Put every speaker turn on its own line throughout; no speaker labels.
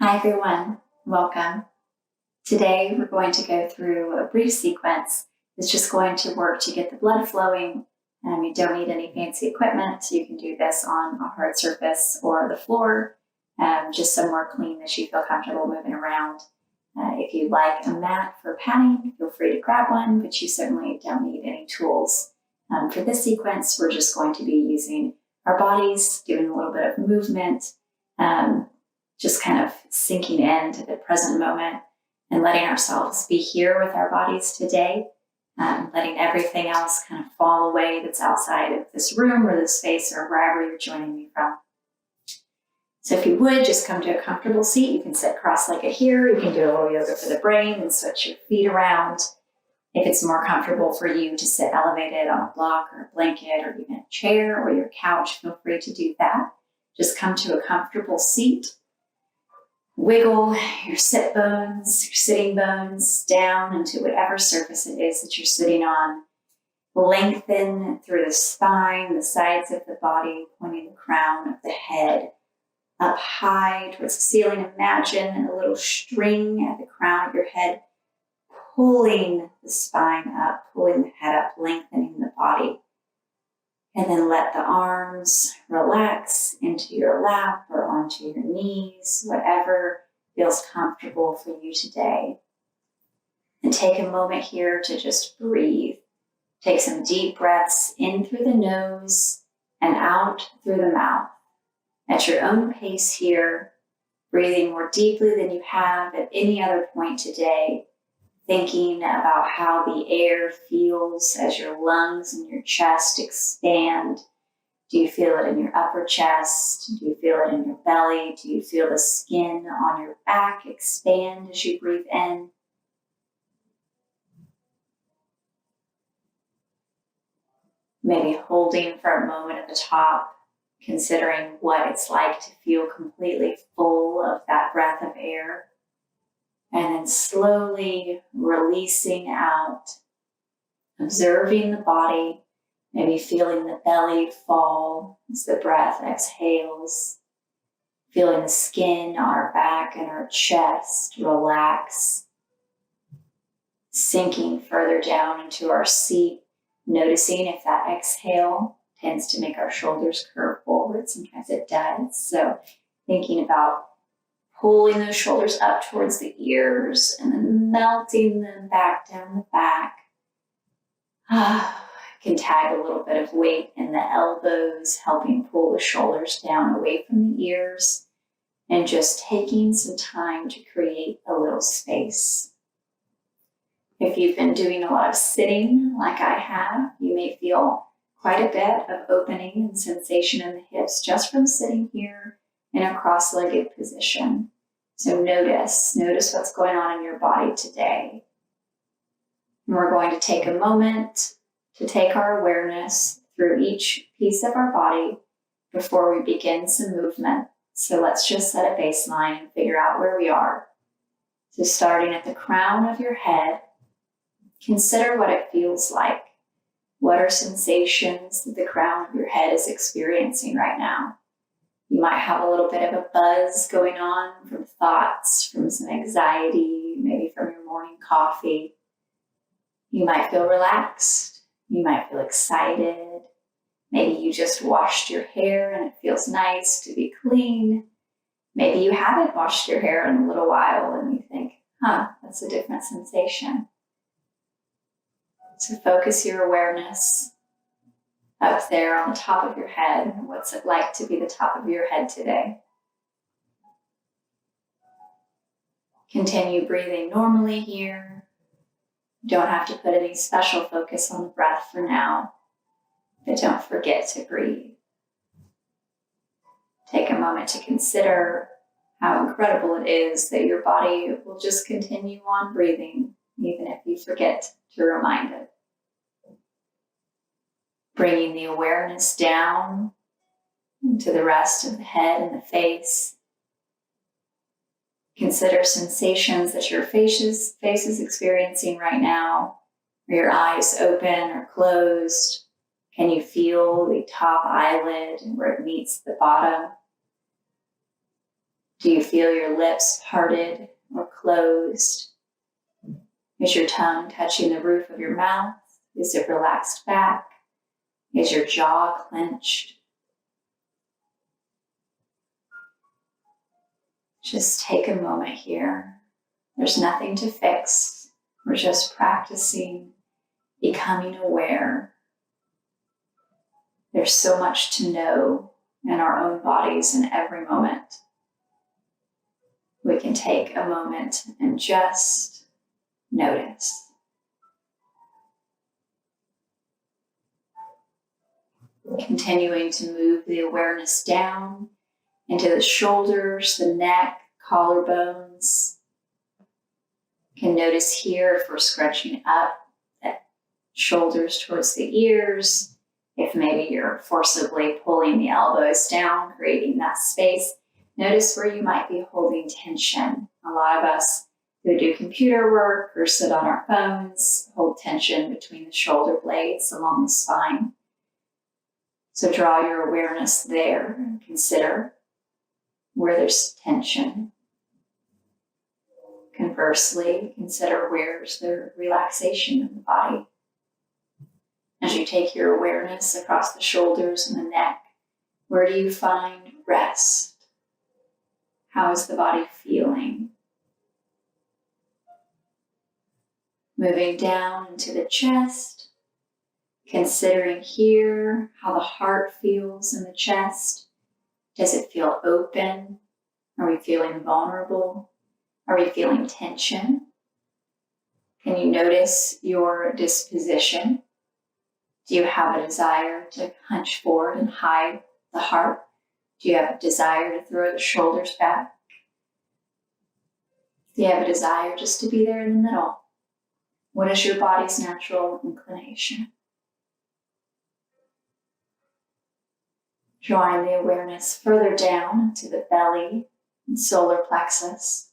Hi everyone, welcome. Today we're going to go through a brief sequence that's just going to work to get the blood flowing. You don't need any fancy equipment. You can do this on a hard surface or the floor, just somewhere clean that you feel comfortable moving around. If you'd like a mat for padding, feel free to grab one, but you certainly don't need any tools. For this sequence, we're just going to be using our bodies, doing a little bit of movement, just kind of sinking into the present moment and letting ourselves be here with our bodies today, letting everything else kind of fall away that's outside of this room or this space or wherever you're joining me from. So if you would, just come to a comfortable seat. You can sit cross-legged here. You can do a little yoga for the brain and switch your feet around. If it's more comfortable for you to sit elevated on a block or a blanket or even a chair or your couch, feel free to do that. Just come to a comfortable seat. Wiggle your sit bones, your sitting bones down into whatever surface it is that you're sitting on. Lengthen through the spine, the sides of the body, pointing the crown of the head up high towards the ceiling. Imagine a little string at the crown of your head, pulling the spine up, pulling the head up, lengthening the body. And then let the arms relax into your lap or onto your knees, whatever feels comfortable for you today. And take a moment here to just breathe. Take some deep breaths in through the nose and out through the mouth. At your own pace here, breathing more deeply than you have at any other point today. Thinking about how the air feels as your lungs and your chest expand. Do you feel it in your upper chest? Do you feel it in your belly? Do you feel the skin on your back expand as you breathe in? Maybe holding for a moment at the top, considering what it's like to feel completely full of that breath of air. And then slowly releasing out, observing the body, maybe feeling the belly fall as the breath exhales, feeling the skin on our back and our chest relax, sinking further down into our seat, noticing if that exhale tends to make our shoulders curve forward. Sometimes it does. So thinking about pulling those shoulders up towards the ears and then melting them back down the back. Can tag a little bit of weight in the elbows, helping pull the shoulders down away from the ears, and just taking some time to create a little space. If you've been doing a lot of sitting like I have, you may feel quite a bit of opening and sensation in the hips just from sitting here in a cross-legged position. So notice what's going on in your body today. And we're going to take a moment to take our awareness through each piece of our body before we begin some movement. So let's just set a baseline and figure out where we are. So starting at the crown of your head, consider what it feels like. What are sensations that the crown of your head is experiencing right now? You might have a little bit of a buzz going on from thoughts, from some anxiety, maybe from your morning coffee. You might feel relaxed. You might feel excited. Maybe you just washed your hair and it feels nice to be clean. Maybe you haven't washed your hair in a little while and you think, that's a different sensation. So focus your awareness up there on the top of your head. What's it like to be the top of your head today? Continue breathing normally here. You don't have to put any special focus on the breath for now, but don't forget to breathe. Take a moment to consider how incredible it is that your body will just continue on breathing, even if you forget to remind it. Bringing the awareness down into the rest of the head and the face. Consider sensations that your face is experiencing right now. Are your eyes open or closed? Can you feel the top eyelid where it meets the bottom? Do you feel your lips parted or closed? Is your tongue touching the roof of your mouth? Is it relaxed back? Is your jaw clenched? Just take a moment here. There's nothing to fix. We're just practicing becoming aware. There's so much to know in our own bodies in every moment. We can take a moment and just notice. Continuing to move the awareness down into the shoulders, the neck, collarbones. You can notice here if we're scrunching up the shoulders towards the ears. If maybe you're forcibly pulling the elbows down, creating that space, notice where you might be holding tension. A lot of us who do computer work or sit on our phones hold tension between the shoulder blades along the spine. So draw your awareness there and consider where there's tension. Conversely, consider where's the relaxation in the body. As you take your awareness across the shoulders and the neck, where do you find rest? How is the body feeling? Moving down into the chest, considering here how the heart feels in the chest. Does it feel open? Are we feeling vulnerable? Are we feeling tension? Can you notice your disposition? Do you have a desire to hunch forward and hide the heart? Do you have a desire to throw the shoulders back? Do you have a desire just to be there in the middle? What is your body's natural inclination? Drawing the awareness further down to the belly and solar plexus.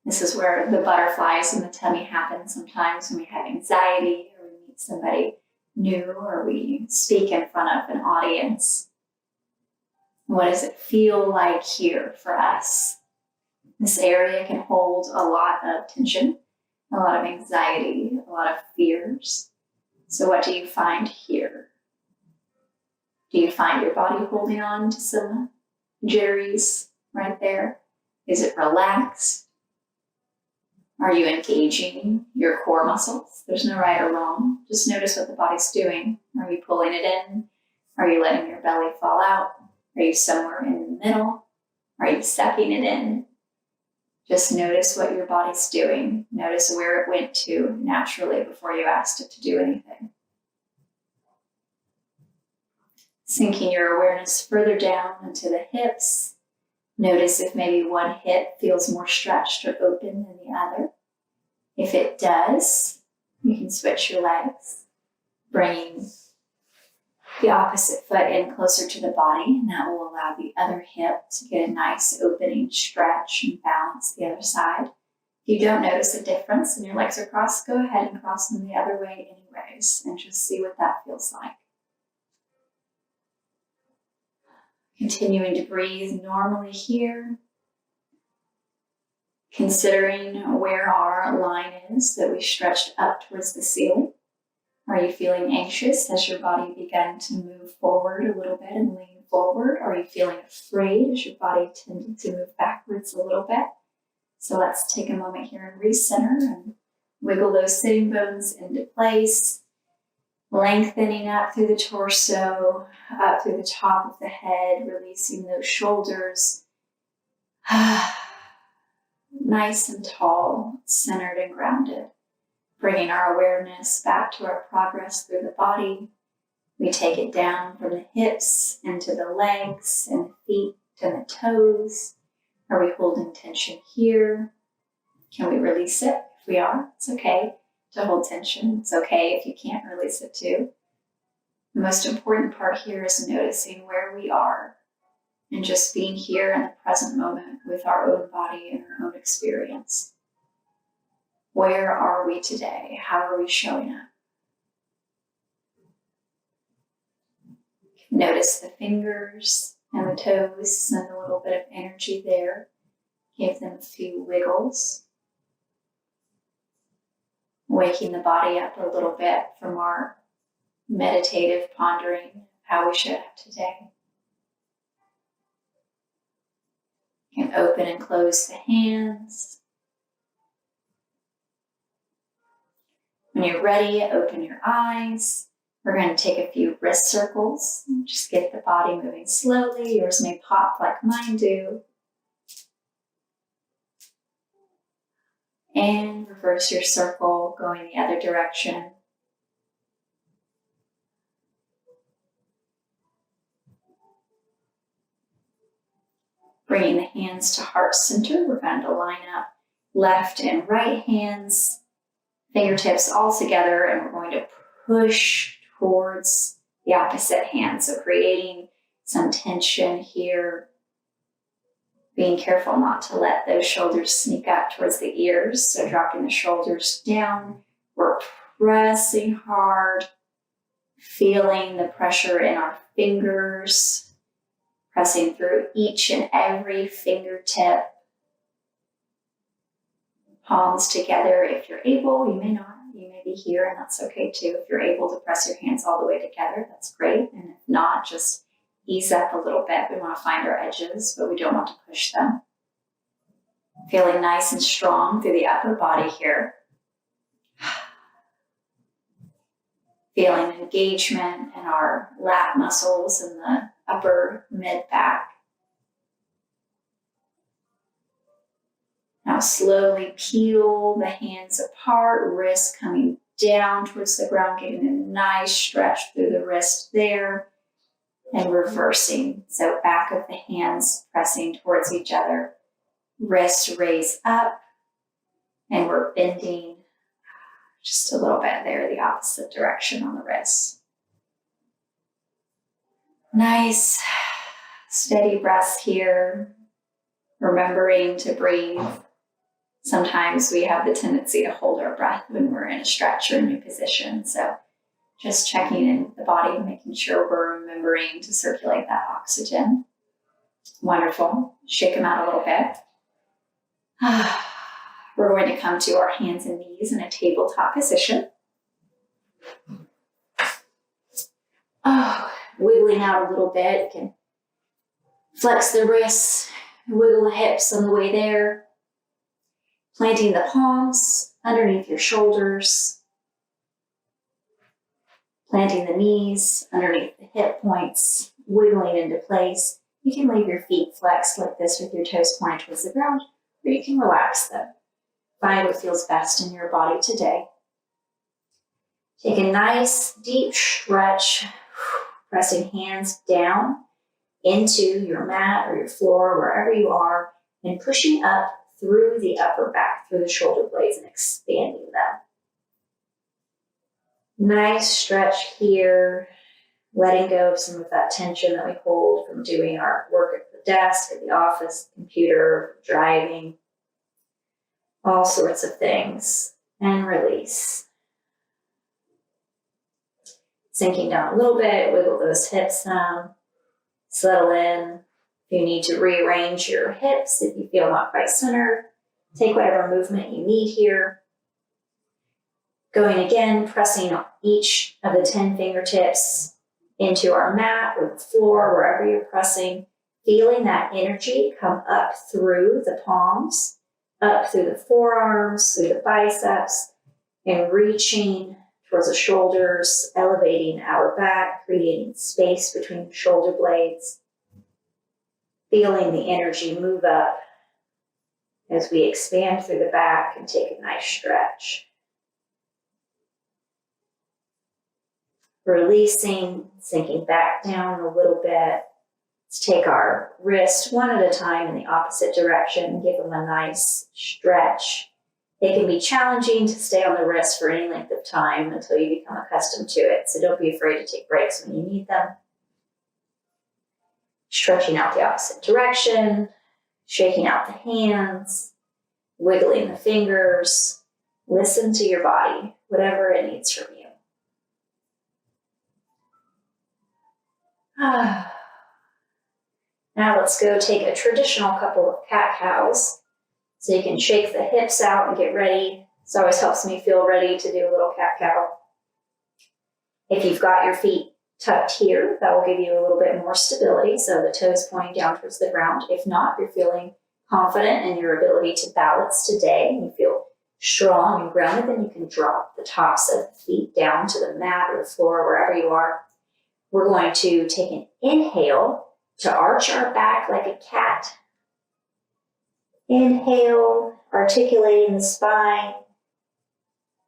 This is where the butterflies in the tummy happen sometimes when we have anxiety or we meet somebody new or we speak in front of an audience. What does it feel like here for us? This area can hold a lot of tension, a lot of anxiety, a lot of fears. So what do you find here? Do you find your body holding on to some jitteries right there? Is it relaxed? Are you engaging your core muscles? There's no right or wrong. Just notice what the body's doing. Are you pulling it in? Are you letting your belly fall out? Are you somewhere in the middle? Are you sucking it in? Just notice what your body's doing. Notice where it went to naturally before you asked it to do anything. Sinking your awareness further down into the hips. Notice if maybe one hip feels more stretched or open than the other. If it does, you can switch your legs, bringing the opposite foot in closer to the body, and that will allow the other hip to get a nice opening stretch and balance the other side. If you don't notice a difference and your legs are crossed, go ahead and cross them the other way anyways, and just see what that feels like. Continuing to breathe normally here. Considering where our line is that we stretched up towards the ceiling. Are you feeling anxious? Has your body begun to move forward a little bit and lean forward? Are you feeling afraid? Has your body tended to move backwards a little bit? So let's take a moment here and recenter and wiggle those sitting bones into place. Lengthening up through the torso, up through the top of the head, releasing those shoulders. Nice and tall, centered and grounded. Bringing our awareness back to our progress through the body. We take it down from the hips into the legs and the feet and the toes. Are we holding tension here? Can we release it? If we are, it's okay to hold tension. It's okay if you can't release it too. The most important part here is noticing where we are and just being here in the present moment with our own body and our own experience. Where are we today? How are we showing up? Notice the fingers and the toes and a little bit of energy there. Give them a few wiggles. Waking the body up a little bit from our meditative pondering of how we should have today. You can open and close the hands. When you're ready, open your eyes. We're going to take a few wrist circles. Just get the body moving slowly. Yours may pop like mine do. And reverse your circle, going the other direction. Bringing the hands to heart center, we're going to line up left and right hands, fingertips all together, and we're going to push towards the opposite hand. So creating some tension here. Being careful not to let those shoulders sneak up towards the ears. So dropping the shoulders down. We're pressing hard, feeling the pressure in our fingers, pressing through each and every fingertip. Palms together if you're able. You may not. You may be here, and that's okay too. If you're able to press your hands all the way together, that's great. And if not, just ease up a little bit. We want to find our edges, but we don't want to push them. Feeling nice and strong through the upper body here. Feeling engagement in our lat muscles and the upper mid-back. Now slowly peel the hands apart, wrists coming down towards the ground, getting a nice stretch through the wrist there. And reversing, so back of the hands pressing towards each other. Wrists raise up, and we're bending just a little bit there, the opposite direction on the wrists. Nice, steady breaths here. Remembering to breathe. Sometimes we have the tendency to hold our breath when we're in a stretch or a new position, so just checking in with the body, making sure we're remembering to circulate that oxygen. Wonderful. Shake them out a little bit. We're going to come to our hands and knees in a tabletop position. Wiggling out a little bit. You can flex the wrists, wiggle the hips on the way there. Planting the palms underneath your shoulders. Planting the knees underneath the hip points, wiggling into place. You can leave your feet flexed like this with your toes pointed towards the ground, or you can relax them. Find what feels best in your body today. Take a nice deep stretch, pressing hands down into your mat or your floor, wherever you are, and pushing up through the upper back, through the shoulder blades, and expanding them. Nice stretch here, letting go of some of that tension that we hold from doing our work at the desk, at the office, computer, driving, all sorts of things, and release. Sinking down a little bit, wiggle those hips down, settle in. If you need to rearrange your hips, if you feel not quite centered, take whatever movement you need here. Going again, pressing each of the 10 fingertips into our mat or the floor, wherever you're pressing, feeling that energy come up through the palms, up through the forearms, through the biceps, and reaching towards the shoulders, elevating our back, creating space between the shoulder blades. Feeling the energy move up as we expand through the back and take a nice stretch. Releasing, sinking back down a little bit. Let's take our wrist one at a time in the opposite direction, give them a nice stretch. It can be challenging to stay on the wrist for any length of time until you become accustomed to it, so don't be afraid to take breaks when you need them. Stretching out the opposite direction, shaking out the hands, wiggling the fingers. Listen to your body, whatever it needs from you. Now let's go take a traditional couple of cat-cows.
So you can shake the hips out and get ready. This always helps me feel ready to do a little cat-cow. If you've got your feet tucked here, that will give you a little bit more stability, so the toes pointing down towards the ground. If not, if you're feeling confident in your ability to balance today and you feel strong and grounded, then you can drop the tops of the feet down to the mat or the floor, wherever you are. We're going to take an inhale to arch our back like a cat. Inhale, articulating the spine,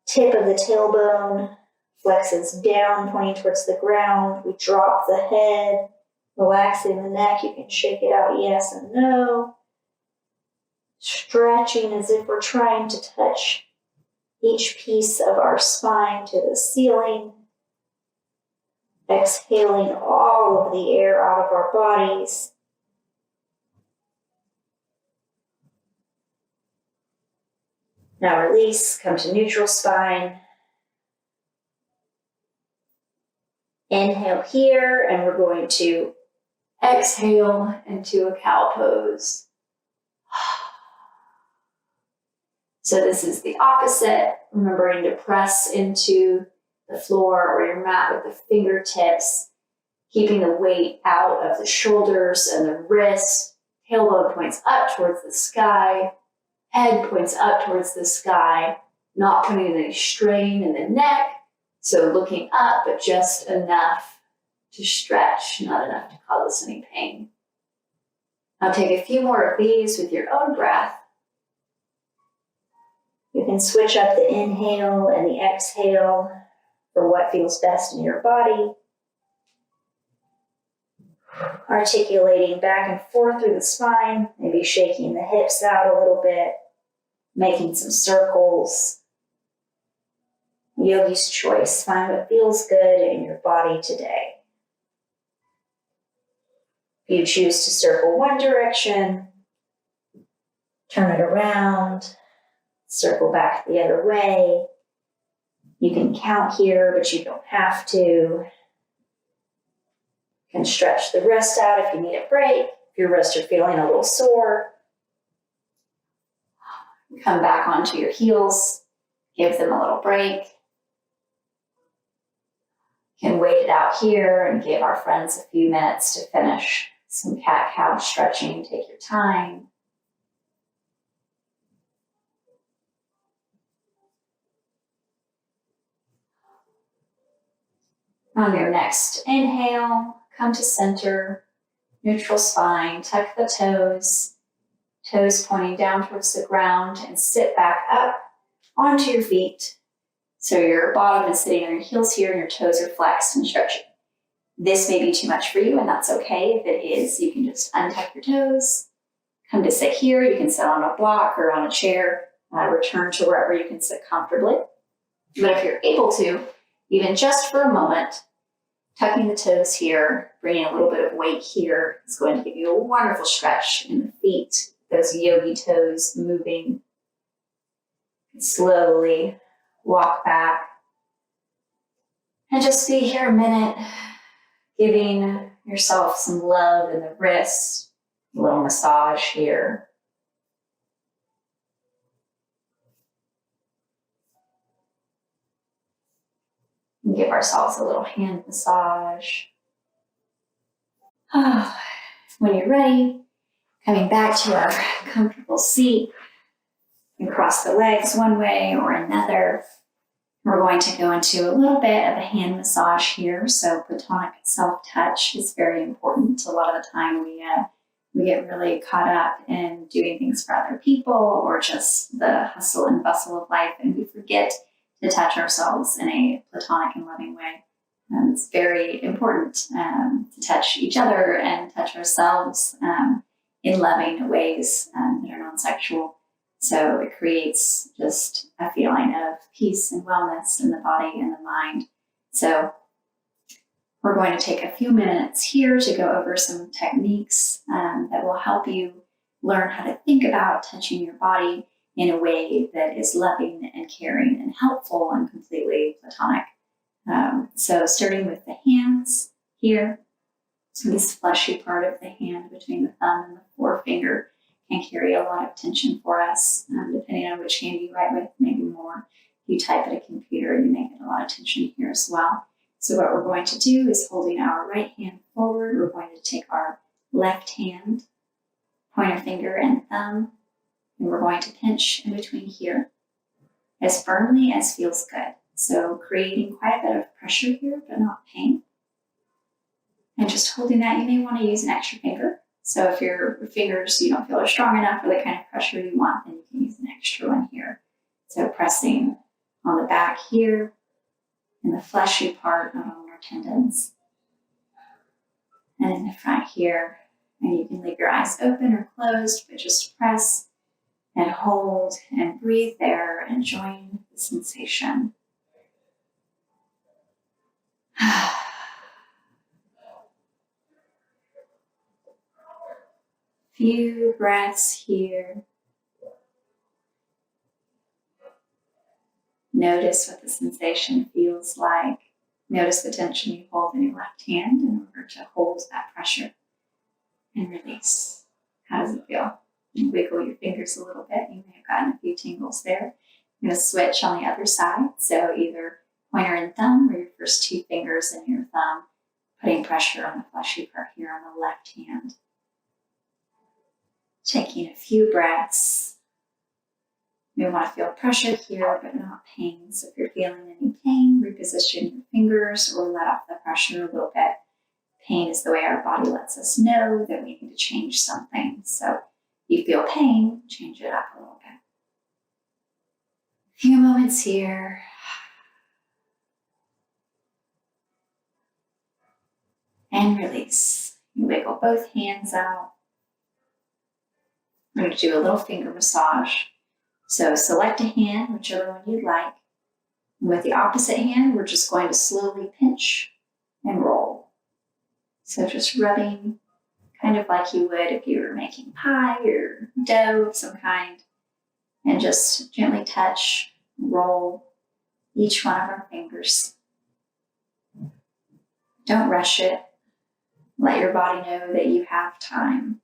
tip of the tailbone flexes down, pointing towards the ground. We drop the head, relaxing the neck. You can shake it out, yes and no. Stretching as if we're trying to touch each piece of our spine to the ceiling. Exhaling all of the air out of our bodies. Now release, come to neutral spine. Inhale here, and we're going to exhale into a cow pose. So this is the opposite, remembering to press into the floor or your mat with the fingertips, keeping the weight out of the shoulders and the wrists. Tailbone points up towards the sky, head points up towards the sky, not putting any strain in the neck. So looking up, but just enough to stretch, not enough to cause us any pain. Now take a few more of these with your own breath. You can switch up the inhale and the exhale for what feels best in your body. Articulating back and forth through the spine, maybe shaking the hips out a little bit, making some circles. Yogi's choice, find what feels good in your body today. If you choose to circle one direction, turn it around, circle back the other way. You can count here, but you don't have to. You can stretch the wrist out if you need a break. If your wrists are feeling a little sore, come back onto your heels, give them a little break. You can wait it out here and give our friends a few minutes to finish some cat-cow stretching. Take your time. On your next inhale, come to center, neutral spine, tuck the toes pointing down towards the ground, and sit back up onto your feet. So your bottom is sitting on your heels here and your toes are flexed and stretching. This may be too much for you, and that's okay. If it is, you can just untuck your toes, come to sit here. You can sit on a block or on a chair, return to wherever you can sit comfortably. But if you're able to, even just for a moment, tucking the toes here, bringing a little bit of weight here is going to give you a wonderful stretch in the feet, those yogi toes moving. Slowly walk back and just be here a minute, giving yourself some love in the wrists, a little massage here. And give ourselves a little hand massage. When you're ready, coming back to our comfortable seat, and cross the legs one way or another. We're going to go into a little bit of a hand massage here. So platonic self-touch is very important. A lot of the time we get really caught up in doing things for other people or just the hustle and bustle of life, and we forget to touch ourselves in a platonic and loving way. It's very important to touch each other and touch ourselves in loving ways that are non-sexual. So it creates just a feeling of peace and wellness in the body and the mind. So we're going to take a few minutes here to go over some techniques that will help you learn how to think about touching your body in a way that is loving and caring and helpful and completely platonic. So starting with the hands here, so this fleshy part of the hand between the thumb and the forefinger
can carry a lot of tension for us, depending on which hand you write with, maybe more. If you type at a computer, you may get a lot of tension here as well. So what we're going to do is holding our right hand forward, we're going to take our left hand, pointer finger and thumb, and we're going to pinch in between here as firmly as feels good. So creating quite a bit of pressure here, but not pain. And just holding that, you may want to use an extra finger. So if your fingers you don't feel are strong enough for the kind of pressure you want, then you can use an extra one here. So pressing on the back here, in the fleshy part of our tendons. And in the front here, and you can leave your eyes open or closed, but just press and hold and breathe there, enjoying the sensation. Few breaths here. Notice what the sensation feels like. Notice the tension you hold in your left hand in order to hold that pressure and release. How does it feel? You wiggle your fingers a little bit. You may have gotten a few tingles there. I'm going to switch on the other side. So either pointer and thumb or your first two fingers and your thumb, putting pressure on the fleshy part here on the left hand. Taking a few breaths. You want to feel pressure here, but not pain. So if you're feeling any pain, reposition your fingers or let off the pressure a little bit. Pain is the way our body lets us know that we need to change something. So if you feel pain, change it up a little bit. A few moments here. And release. You wiggle both hands out. We're going to do a little finger massage. So select a hand, whichever one you'd like. And with the opposite hand, we're just going to slowly pinch and roll. So just rubbing kind of like you would if you were making pie or dough of some kind. And just gently touch, roll each one of our fingers. Don't rush it. Let your body know that you have time.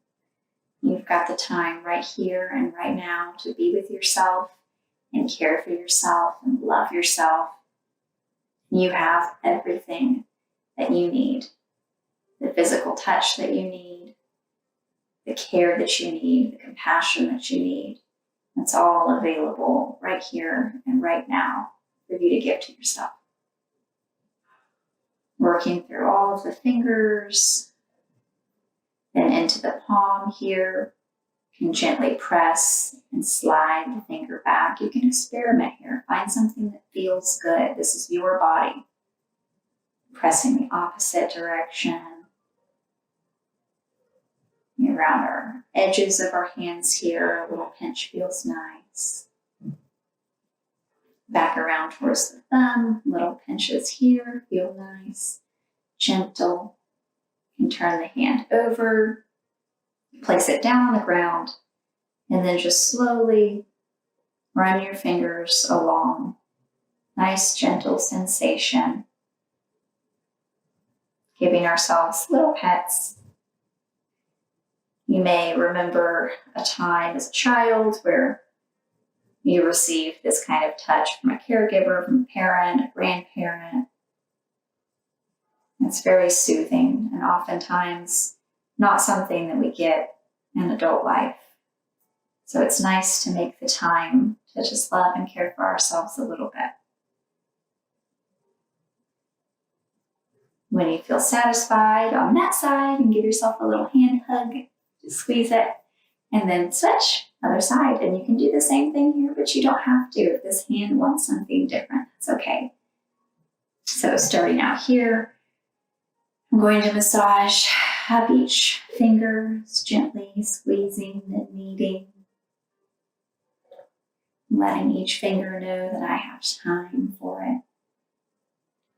You've got the time right here and right now to be with yourself and care for yourself and love yourself. You have everything that you need. The physical touch that you need, the care that you need, the compassion that you need. It's all available right here and right now for you to give to yourself. Working through all of the fingers, then into the palm here. You can gently press and slide the finger back. You can experiment here. Find something that feels good. This is your body. Pressing the opposite direction. Around our edges of our hands here, a little pinch feels nice. Back around towards the thumb, little pinches here feel nice, gentle. You can turn the hand over, place it down on the ground, and then just slowly run your fingers along. Nice, gentle sensation. Giving ourselves little pets. You may remember a time as a child where you received this kind of touch from a caregiver, from a parent, a grandparent. It's very soothing and oftentimes not something that we get in adult life. So it's nice to make the time to just love and care for ourselves a little bit. When you feel satisfied on that side, and give yourself a little hand hug, just squeeze it, and then switch other side. And you can do the same thing here, but you don't have to. If this hand wants something different, it's okay. So starting out here, I'm going to massage up each finger, gently squeezing and kneading. Letting each finger know that I have time for it.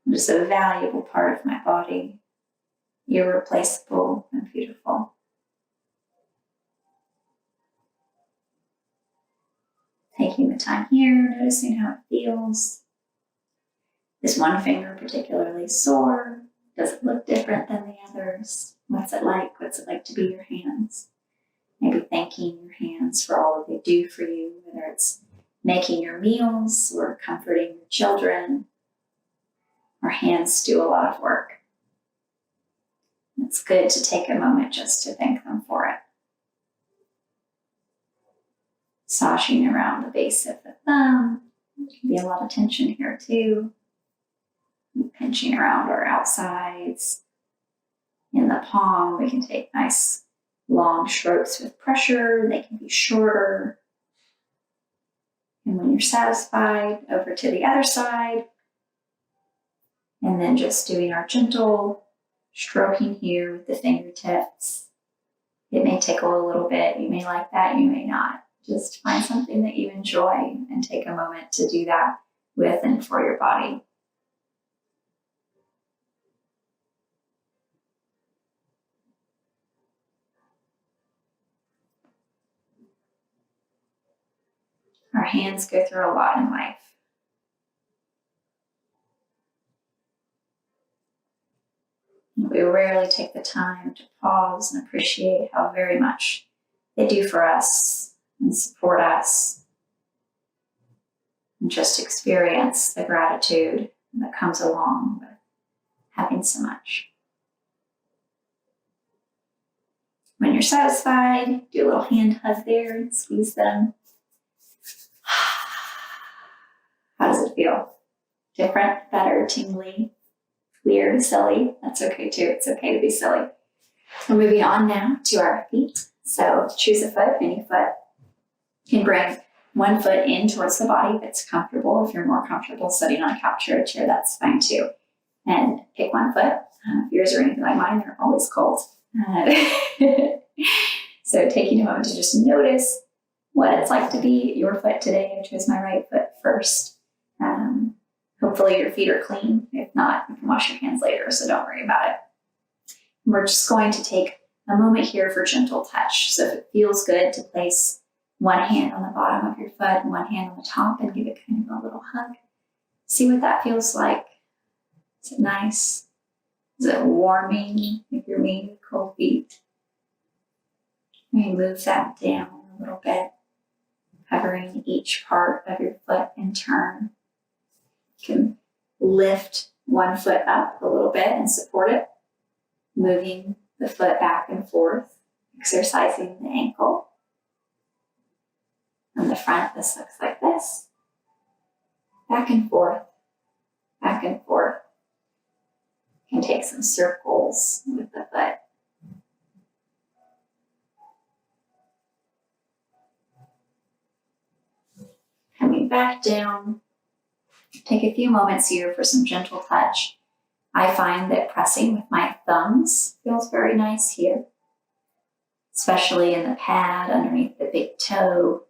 It's a valuable part of my body, irreplaceable and beautiful. Taking the time here, noticing how it feels. Is one finger particularly sore? Does it look different than the others? What's it like? What's it like to be your hands? Maybe thanking your hands for all that they do for you, whether it's making your meals or comforting your children. Our hands do a lot of work. It's good to take a moment just to thank them for it. Massaging around the base of the thumb. There can be a lot of tension here too. Pinching around our outsides. In the palm, we can take nice long strokes with pressure. They can be shorter. And when you're satisfied, over to the other side. And then just doing our gentle stroking here with the fingertips. It may tickle a little bit. You may like that, you may not. Just find something that you enjoy and take a moment to do that with and for your body. Our hands go through a lot in life. We rarely take the time to pause and appreciate how very much they do for us and support us. And just experience the gratitude that comes along with having so much. When you're satisfied, do a little hand hug there and squeeze them. How does it feel? Different, better, tingly, weird, silly? That's okay too. It's okay to be silly. We're moving on now to our feet. So choose a foot, any foot. You can bring one foot in towards the body if it's comfortable. If you're more comfortable sitting on a couch or a chair, that's fine too. And pick one foot. If yours are anything like mine, they're always cold. So taking a moment to just notice what it's like to be your foot today. I chose my right foot first. Hopefully your feet are clean. If not, you can wash your hands later, so don't worry about it. We're just going to take a moment here for gentle touch. So if it feels good to place one hand on the bottom of your foot and one hand on the top and give it kind of a little hug. See what that feels like. Is it nice? Is it warming if you're me with cold feet? Maybe move that down a little bit, covering each part of your foot in turn. You can lift one foot up a little bit and support it, moving the foot back and forth, exercising the ankle. On the front, this looks like this. Back and forth, back and forth. You can take some circles with the foot. Coming back down. Take a few moments here for some gentle touch. I find that pressing with my thumbs feels very nice here, especially in the pad underneath the big toe.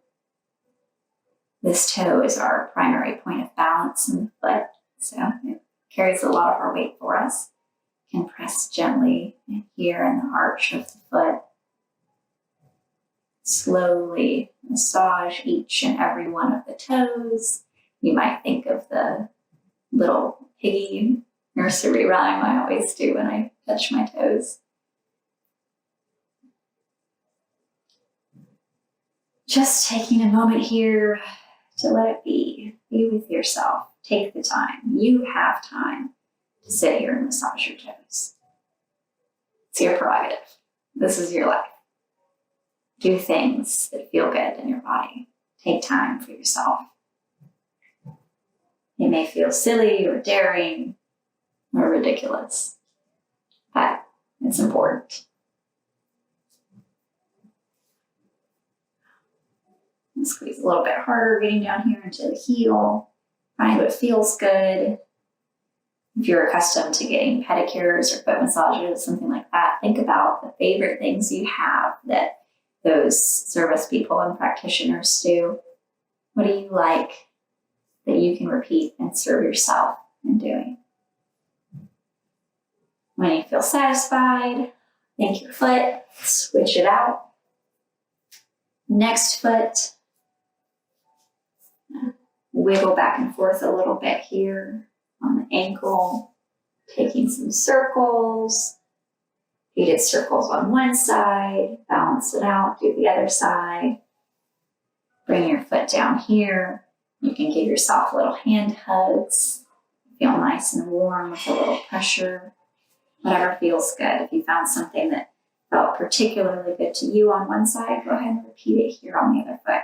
This toe is our primary point of balance in the foot, so it carries a lot of our weight for us. You can press gently here in the arch of the foot. Slowly massage each and every one of the toes. You might think of the little piggy nursery rhyme I always do when I touch my toes. Just taking a moment here to let it be. Be with yourself. Take the time. You have time to sit here and massage your toes. It's your prerogative. This is your life. Do things that feel good in your body. Take time for yourself. It may feel silly or daring or ridiculous, but it's important. And squeeze a little bit harder, getting down here into the heel. Find what feels good. If you're accustomed to getting pedicures or foot massages, something like that, think about the favorite things you have that those service people and practitioners do. What do you like that you can repeat and serve yourself in doing? When you feel satisfied, thank your foot, switch it out. Next foot, wiggle back and forth a little bit here on the ankle, taking some circles.
You did circles on one side, balance it out, do the other side. Bring your foot down here. You can give yourself little hand hugs. Feel nice and warm with a little pressure. Whatever feels good. If you found something that felt particularly good to you on one side, go ahead and repeat it here on the other foot.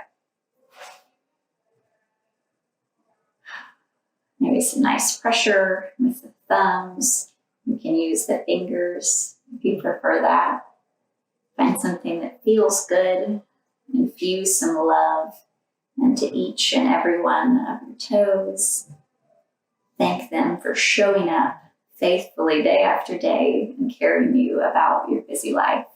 Maybe some nice pressure with the thumbs. You can use the fingers if you prefer that. Find something that feels good. Infuse some love into each and every one of your toes. Thank them for showing up faithfully day after day and carrying you about your busy life.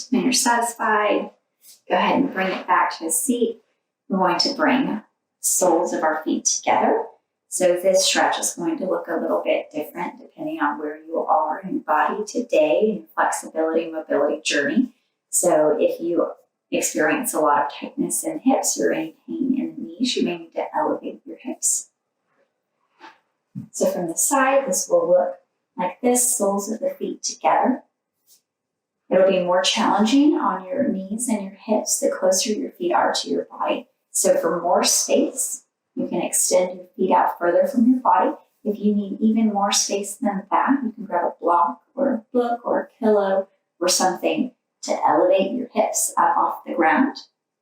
When you're satisfied, go ahead and bring it back to a seat. We're going to bring soles of our feet together. So this stretch is going to look a little bit different depending on where you are in your body today in your flexibility and mobility journey. So if you experience a lot of tightness in the hips or any pain in the knees, you may need to elevate your hips. So from the side, this will look like this, soles of the feet together. It'll be more challenging on your knees and your hips the closer your feet are to your body. So for more space, you can extend your feet out further from your body. If you need even more space than that, you can grab a block or a book or a pillow or something to elevate your hips up off the ground.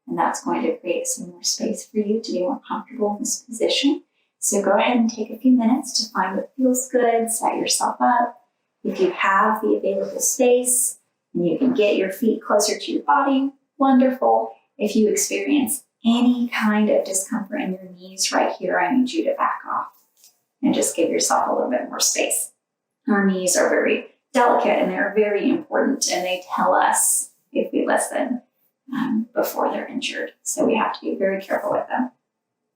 And that's going to create some more space for you to be more comfortable in this position. So go ahead and take a few minutes to find what feels good, set yourself up. If you have the available space and you can get your feet closer to your body, wonderful. If you experience any kind of discomfort in your knees right here, I need you to back off and just give yourself a little bit more space. Our knees are very delicate and they're very important, and they tell us if we listen before they're injured. So we have to be very careful with them.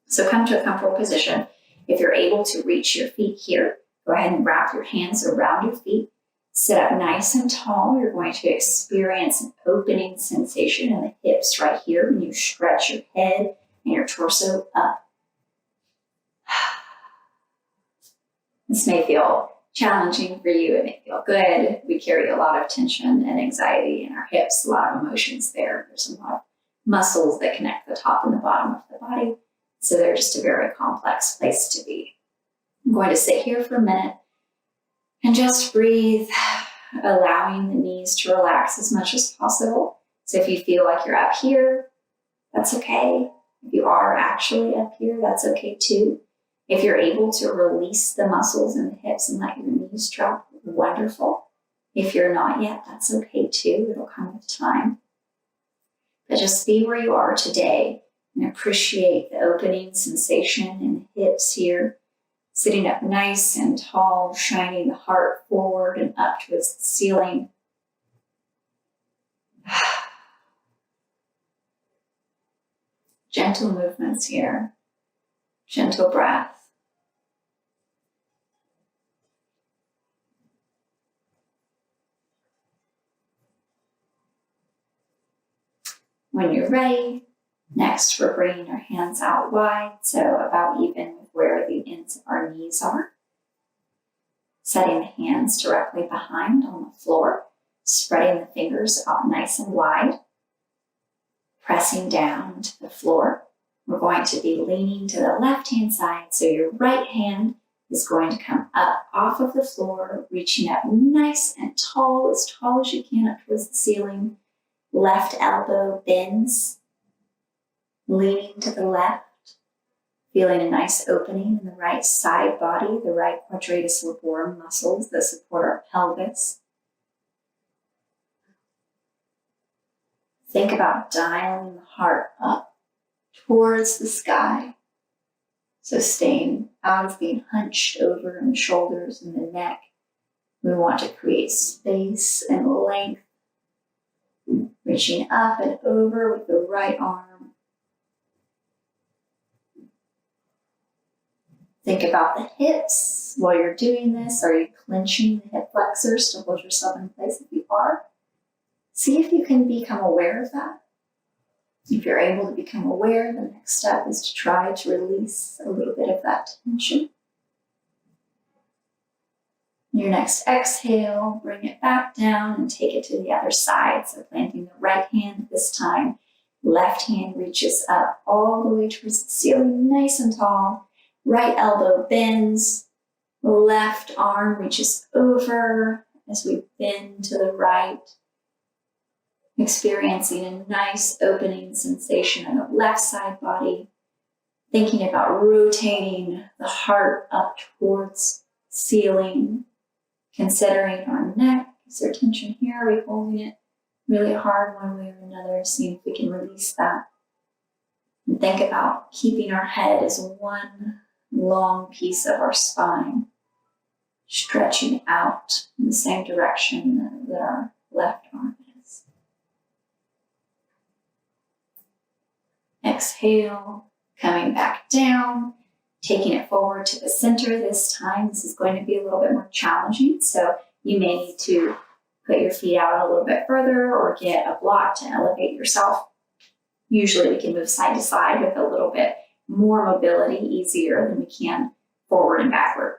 So come to a comfortable position. If you're able to reach your feet here, go ahead and wrap your hands around your feet. Sit up nice and tall. You're going to experience an opening sensation in the hips right here when you stretch your head and your torso up. This may feel challenging for you. It may feel good. We carry a lot of tension and anxiety in our hips, a lot of emotions there. There's a lot of muscles that connect the top and the bottom of the body. So they're just a very complex place to be. I'm going to sit here for a minute and just breathe, allowing the knees to relax as much as possible. So if you feel like you're up here, that's okay. If you are actually up here, that's okay too. If you're able to release the muscles in the hips and let your knees drop, wonderful. If you're not yet, that's okay too. It'll come with time. But just be where you are today and appreciate the opening sensation in the hips here. Sitting up nice and tall, shining the heart forward and up towards the ceiling. Gentle movements here. Gentle breath. When you're ready, next we're bringing our hands out wide, so about even with where the ends of our knees are. Setting the hands directly behind on the floor, spreading the fingers out nice and wide, pressing down to the floor. We're going to be leaning to the left-hand side, so your right hand is going to come up off of the floor, reaching up nice and tall as you can up towards the ceiling. Left elbow bends, leaning to the left, feeling a nice opening in the right side body, the right quadratus laborum muscles that support our pelvis. Think about dialing the heart up towards the sky. So staying out of being hunched over in the shoulders and the neck. We want to create space and length. Reaching up and over with the right arm. Think about the hips while you're doing this. Are you clenching the hip flexors to hold yourself in place? If you are, see if you can become aware of that. If you're able to become aware, the next step is to try to release a little bit of that tension. Your next exhale, bring it back down and take it to the other side. So planting the right hand this time, left hand reaches up all the way towards the ceiling, nice and tall. Right elbow bends, left arm reaches over as we bend to the right, experiencing a nice opening sensation in the left side body, thinking about rotating the heart up towards the ceiling, considering our neck. Is there tension here? Are we holding it really hard one way or another? Seeing if we can release that. And think about keeping our head as one long piece of our spine, stretching out in the same direction that our left arm is. Exhale, coming back down, taking it forward to the center this time. This is going to be a little bit more challenging, so you may need to put your feet out a little bit further or get a block to elevate yourself. Usually we can move side to side with a little bit more mobility, easier than we can forward and backward.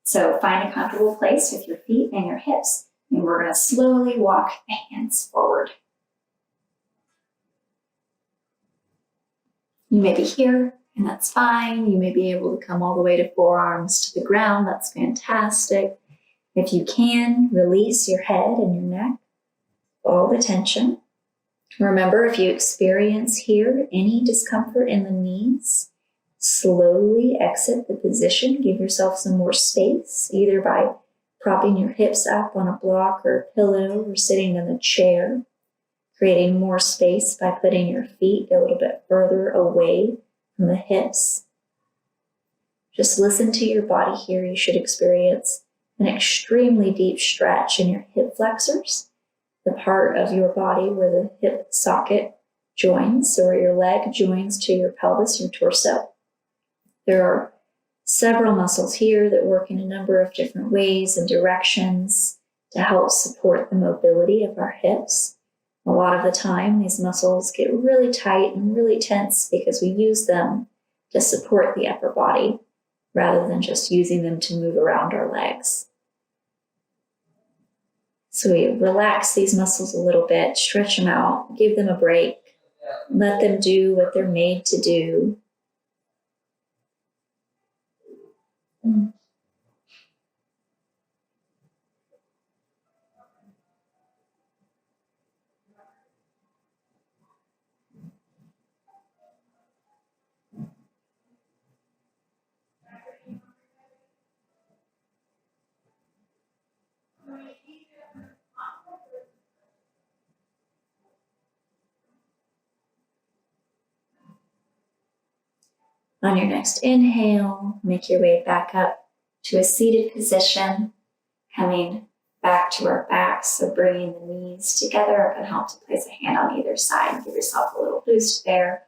So find a comfortable place with your feet and your hips, and we're going to slowly walk the hands forward. You may be here, and that's fine. You may be able to come all the way to forearms to the ground. That's fantastic. If you can, release your head and your neck, all the tension. Remember, if you experience here any discomfort in the knees, slowly exit the position. Give yourself some more space, either by propping your hips up on a block or a pillow or sitting in a chair, creating more space by putting your feet a little bit further away from the hips. Just listen to your body here. You should experience an extremely deep stretch in your hip flexors, the part of your body where the hip socket joins, or your leg joins to your pelvis, your torso. There are several muscles here that work in a number of different ways and directions to help support the mobility of our hips. A lot of the time, these muscles get really tight and really tense because we use them to support the upper body rather than just using them to move around our legs. So we relax these muscles a little bit, stretch them out, give them a break, let them do what they're made to do. On your next inhale, make your way back up to a seated position, coming back to our backs, so bringing the knees together. It can help to place a hand on either side and give yourself a little boost there.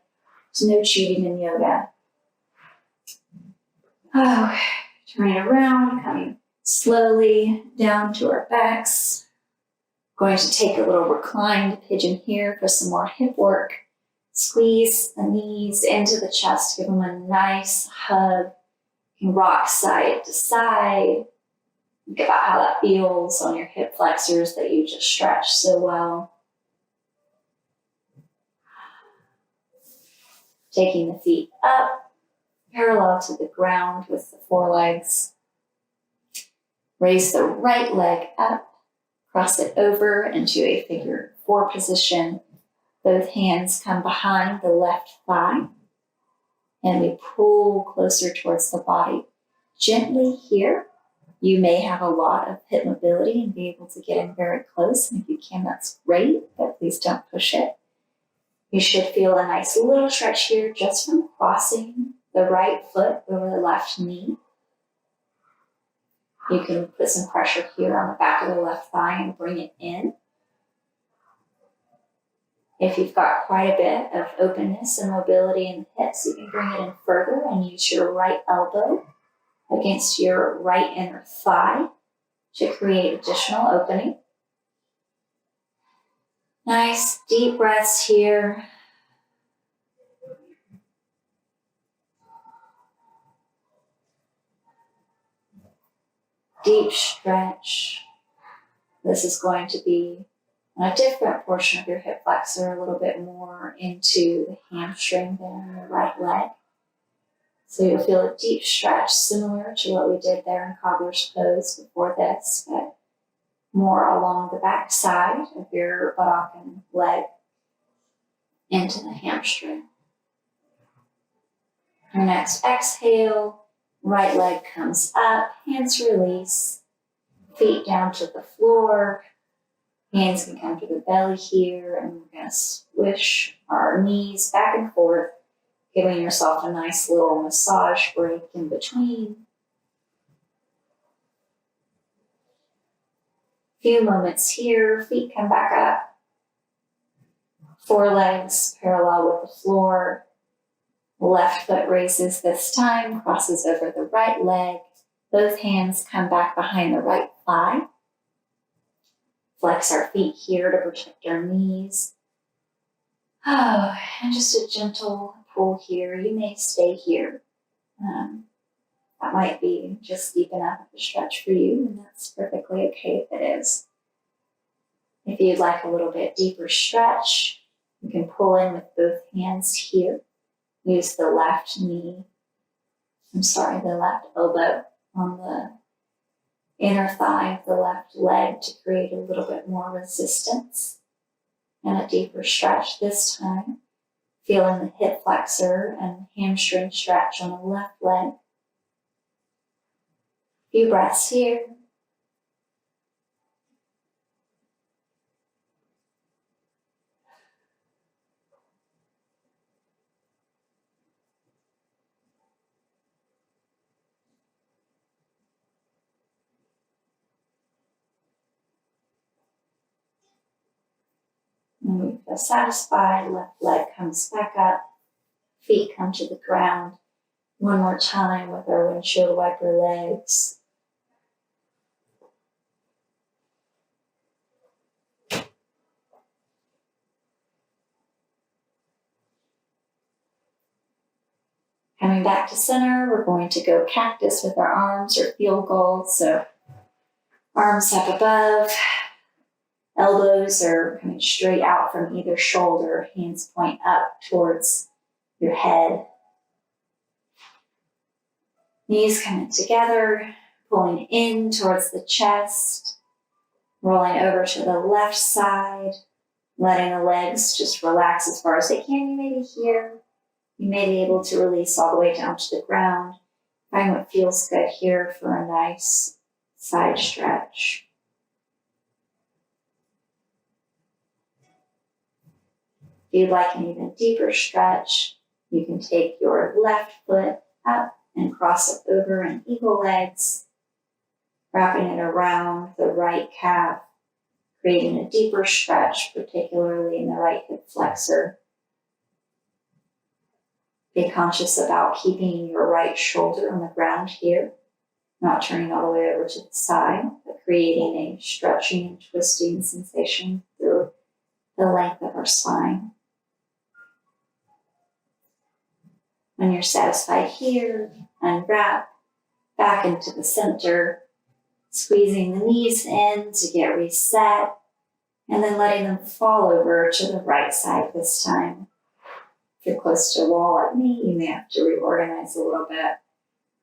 There's no cheating in yoga. Turning around, coming slowly down to our backs. Going to take a little reclined pigeon here for some more hip work. Squeeze the knees into the chest, give them a nice hug. You can rock side to side. Think about how that feels on your hip flexors that you just stretched so well. Taking the feet up, parallel to the ground with the forelegs. Raise the right leg up, cross it over into a figure 4 position. Both hands come behind the left thigh, and we pull closer towards the body. Gently here, you may have a lot of hip mobility and be able to get in very close. And if you can, that's great, but please don't push it. You should feel a nice little stretch here just from crossing the right foot over the left knee. You can put some pressure here on the back of the left thigh and bring it in. If you've got quite a bit of openness and mobility in the hips, you can bring it in further and use your right elbow against your right inner thigh to create additional opening. Nice deep breaths here. Deep stretch. This is going to be on a different portion of your hip flexor, a little bit more into the hamstring there in your right leg. So you'll feel a deep stretch similar to what we did there in cobbler's pose before this, but more along the back side of your buttock and leg into the hamstring. Your next exhale, right leg comes up, hands release, feet down to the floor. Hands can come to the belly here, and we're going to swish our knees back and forth, giving yourself a nice little massage break in between. Few moments here, feet come back up. Forelegs parallel with the floor. Left foot raises this time, crosses over the right leg. Both hands come back behind the right thigh. Flex our feet here to protect our knees. Oh, and just a gentle pull here. You may stay here. That might be just deep enough of a stretch for you, and that's perfectly okay if it is. If you'd like a little bit deeper stretch, you can pull in with both hands here. Use the left elbow on the inner thigh of the left leg to create a little bit more resistance and a deeper stretch this time. Feeling the hip flexor and hamstring stretch on the left leg. Few breaths here. When we feel satisfied, left leg comes back up, feet come to the ground. One more time with our windshield wiper legs. Coming back to center, we're going to go cactus with our arms or field goal. So arms up above, elbows are coming straight out from either shoulder, hands point up towards your head. Knees coming together, pulling in towards the chest, rolling over to the left side, letting the legs just relax as far as they can. You may be here. You may be able to release all the way down to the ground. Find what feels good here for a nice side stretch. If you'd like an even deeper stretch, you can take your left foot up and cross it over in eagle legs, wrapping it around the right calf, creating a deeper stretch, particularly in the right hip flexor. Be conscious about keeping your right shoulder on the ground here, not turning all the way over to the side, but creating a stretching and twisting sensation through the length of our spine. When you're satisfied here, unwrap back into the center, squeezing the knees in to get reset, and then letting them fall over to the right side this time. If you're close to a wall like me, you may have to reorganize a little bit.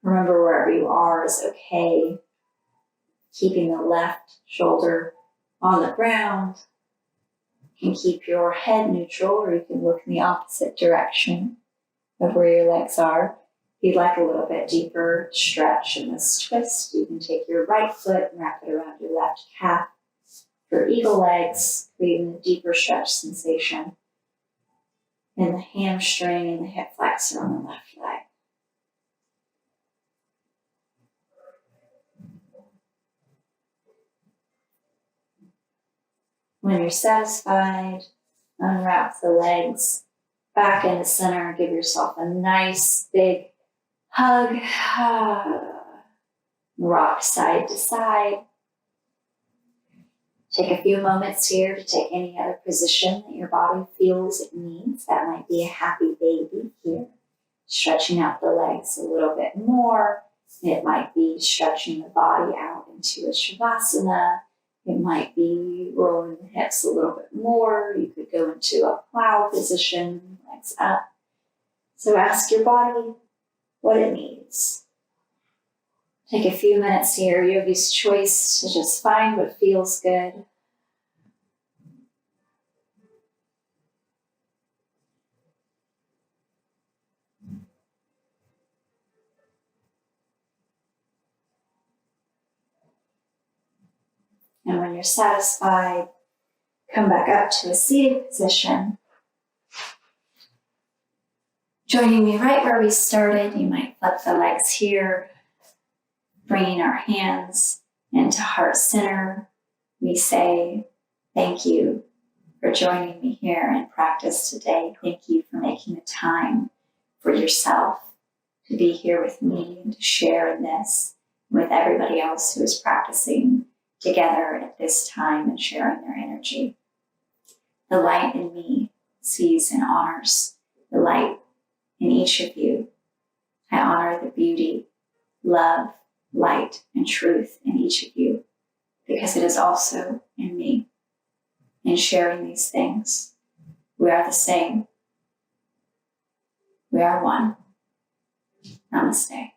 Remember, wherever you are is okay. Keeping the left shoulder on the ground. You can keep your head neutral, or you can look in the opposite direction of where your legs are. If you'd like a little bit deeper stretch in this twist, you can take your right foot and wrap it around your left calf. For eagle legs, creating a deeper stretch sensation in the hamstring and the hip flexor on the left leg. When you're satisfied, unwrap the legs back in the center. Give yourself a nice big hug. rock side to side. Take a few moments here to take any other position that your body feels it needs. That might be a happy baby here. Stretching out the legs a little bit more. It might be stretching the body out into a Shavasana. It might be rolling the hips a little bit more. You could go into a plow position, legs up. So ask your body what it needs. Take a few minutes here, yogi's choice, to just find what feels good. And when you're satisfied, come back up to a seated position. Joining me right where we started, you might flip the legs here, bringing our hands into heart center. We say, thank you for joining me here in practice today. Thank you for making the time for yourself to be here with me and to share in this with everybody else who is practicing together at this time and sharing their energy. The light in me sees and honors the light in each of you. I honor the beauty, love, light, and truth in each of you because it is also in me. In sharing these things, we are the same. We are one. Namaste.